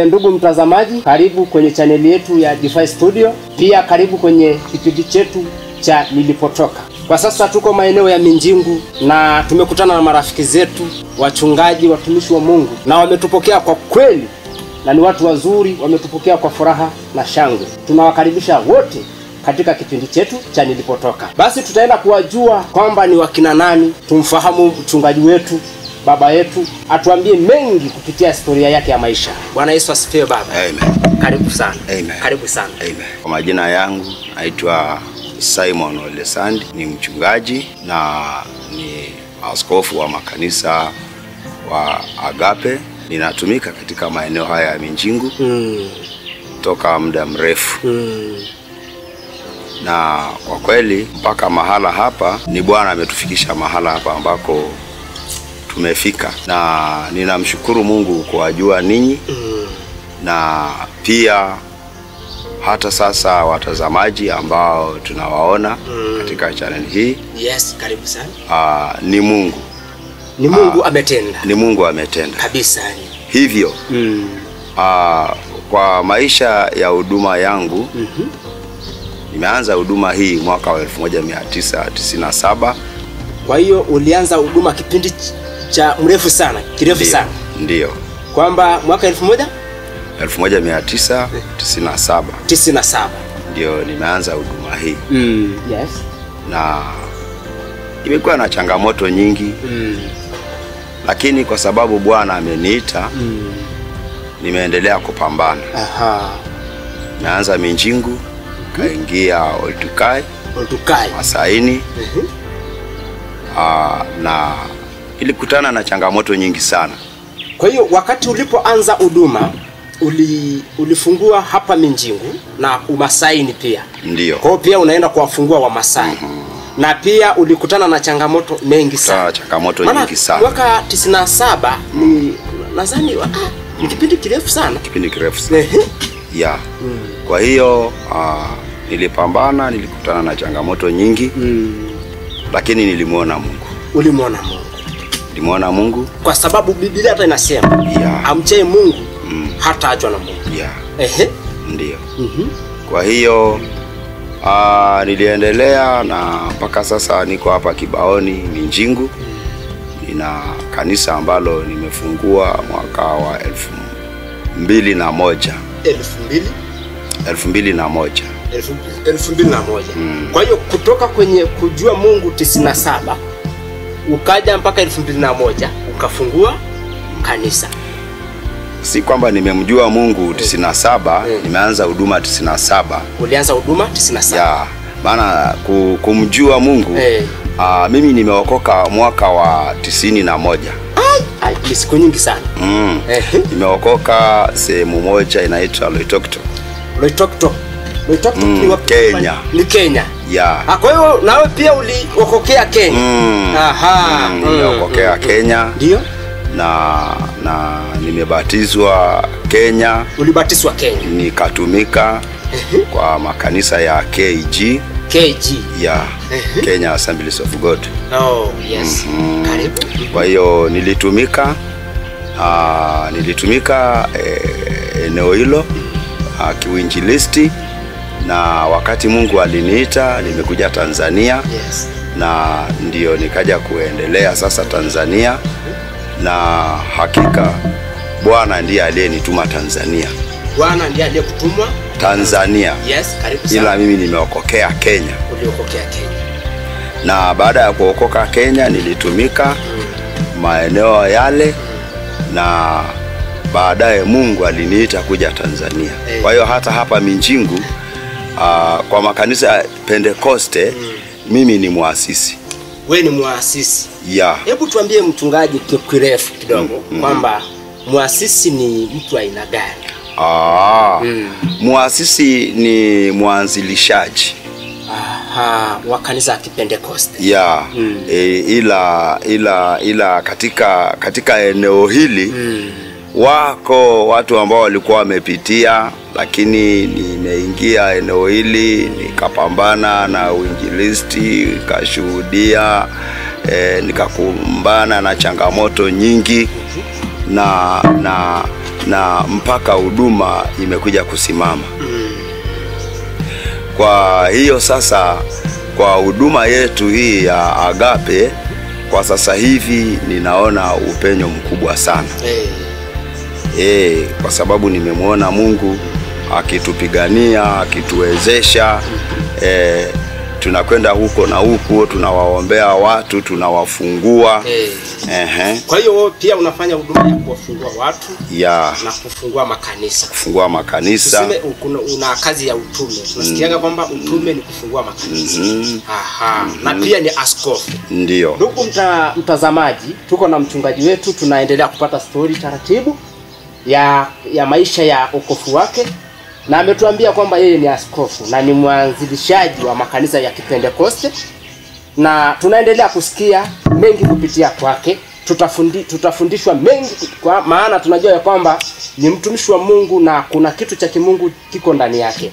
Ndugu mtazamaji, karibu kwenye chaneli yetu ya DeFi Studio. Pia karibu kwenye kipindi chetu cha Nilipotoka. Kwa sasa tuko maeneo ya Minjingu na tumekutana na marafiki zetu, wachungaji, watumishi wa Mungu, na wametupokea kwa kweli na ni watu wazuri, wametupokea kwa furaha na shangwe. Tunawakaribisha wote katika kipindi chetu cha Nilipotoka. Basi tutaenda kuwajua kwamba ni wakina nani, tumfahamu mchungaji wetu, baba yetu, atuambie mengi kupitia historia yake ya maisha. Bwana Yesu asifiwe baba. Amen. Karibu sana. Amen. Karibu sana. Amen. Kwa majina yangu naitwa Simon Ole Sandi, ni mchungaji na ni askofu wa makanisa wa Agape. Ninatumika katika maeneo haya ya Minjingu toka muda mrefu. Na kwa kweli mpaka mahala hapa ni Bwana ametufikisha mahala hapa ambako tumefika, na ninamshukuru Mungu kwa jua ninyi na pia hata sasa watazamaji ambao tunawaona katika channel hii. Yes, karibu sana. Ni Mungu. Ni Mungu ametenda. Ni Mungu ametenda. Kabisa. Hivyo kwa maisha ya huduma yangu nimeanza huduma hii mwaka wa 1997. Kwa hiyo ulianza huduma kipindi cha mrefu sana, kirefu sana. Ndio. Kwamba mwaka 1997. 97 ndio nimeanza huduma hii. Yes. Na imekuwa na changamoto nyingi. Lakini kwa sababu Bwana ameniita, nimeendelea kupambana. Naanza Minjingu, kaingia Oltukai, Masaini. Na ilikutana na changamoto nyingi sana. Kwa hiyo wakati ulipoanza huduma ulifungua hapa Minjingu na Umasaini pia. Ndio. Kwa hiyo pia unaenda kuwafungua wa Masai. Na pia ulikutana na changamoto mengi sana. Changamoto nyingi sana. Mwaka 97 ni nadhani ni kipindi kirefu sana. Kipindi kirefu sana. Yeah. Kwa hiyo nilipambana, nilikutana na changamoto nyingi. Lakini nilimuona Mungu. Ulimuona Mungu. Nilimuona Mungu kwa sababu Biblia hata inasema amchaye Mungu hata achwa na Mungu. Ndio. Kwa hiyo niliendelea na mpaka sasa niko hapa Kibaoni Minjingu. Nina kanisa ambalo nimefungua mwaka wa 2001. 2001. Kwa hiyo kutoka kwenye kujua Mungu 97 ukaja mpaka 2001 ukafungua kanisa. Si kwamba nimemjua Mungu 97, nimeanza huduma 97. Ulianza huduma 97? Maana kumjua Mungu mimi nimeokoka mwaka wa 91. Ni siku nyingi sana. Nimeokoka sehemu moja inaitwa Loitoktok. Loitoktok ni wapi? Kenya. Ni Kenya. Kwa hiyo nawe pia uliokokea Kenya. Nimeokokea Kenya. Ndio. Na nimebatizwa Kenya. Ulibatizwa Kenya? Nikatumika kwa makanisa ya KG. Kenya Assemblies of God. Yes. Karibu. Kwa hiyo nilitumika eneo hilo kiuinjilisti, na wakati Mungu aliniita nimekuja Tanzania. Na ndio nikaja kuendelea sasa Tanzania. Na hakika Bwana ndiye aliyenituma Tanzania. Bwana ndiye aliyekutumwa Tanzania. Yes, karibu sana. Ila mimi nimeokokea Kenya. Uliokokea Kenya. Na baada ya kuokoka Kenya nilitumika maeneo yale, na baadaye Mungu aliniita kuja Tanzania. Kwa hiyo hata hapa Minjingu kwa makanisa ya Pentekoste mimi ni muasisi. Wewe ni muasisi? Hebu tuambie mchungaji kirefu kidogo kwamba muasisi ni mtu aina gani? Muasisi ni mwanzilishaji wa kanisa ya Pentekoste. Ila katika eneo hili wako watu ambao walikuwa wamepitia, lakini nimeingia eneo hili nikapambana na uinjilisti, nikashuhudia, nikakumbana na changamoto nyingi, na na mpaka huduma imekuja kusimama. Kwa hiyo sasa, kwa huduma yetu hii ya Agape kwa sasa hivi ninaona upenyo mkubwa sana. Kwa sababu nimemwona Mungu akitupigania, akituwezesha. Tunakwenda huko na huko, tunawaombea watu, tunawafungua. Kwa hiyo pia unafanya huduma ya kuwafungua watu na kufungua makanisa. Kufungua makanisa. Tuseme una kazi ya utume. Tunasikiaga kwamba utume ni kufungua makanisa. Na pia ni askofu. Ndio. Ndugu mtazamaji, tuko na mchungaji wetu, tunaendelea kupata story taratibu ya maisha ya ukofu wake, na ametuambia kwamba yeye ni askofu na ni mwanzilishaji wa makanisa ya Kipentekoste, na tunaendelea kusikia mengi kupitia kwake. Tutafundishwa mengi, kwa maana tunajua ya kwamba ni mtumishi wa Mungu na kuna kitu cha kimungu kiko ndani yake.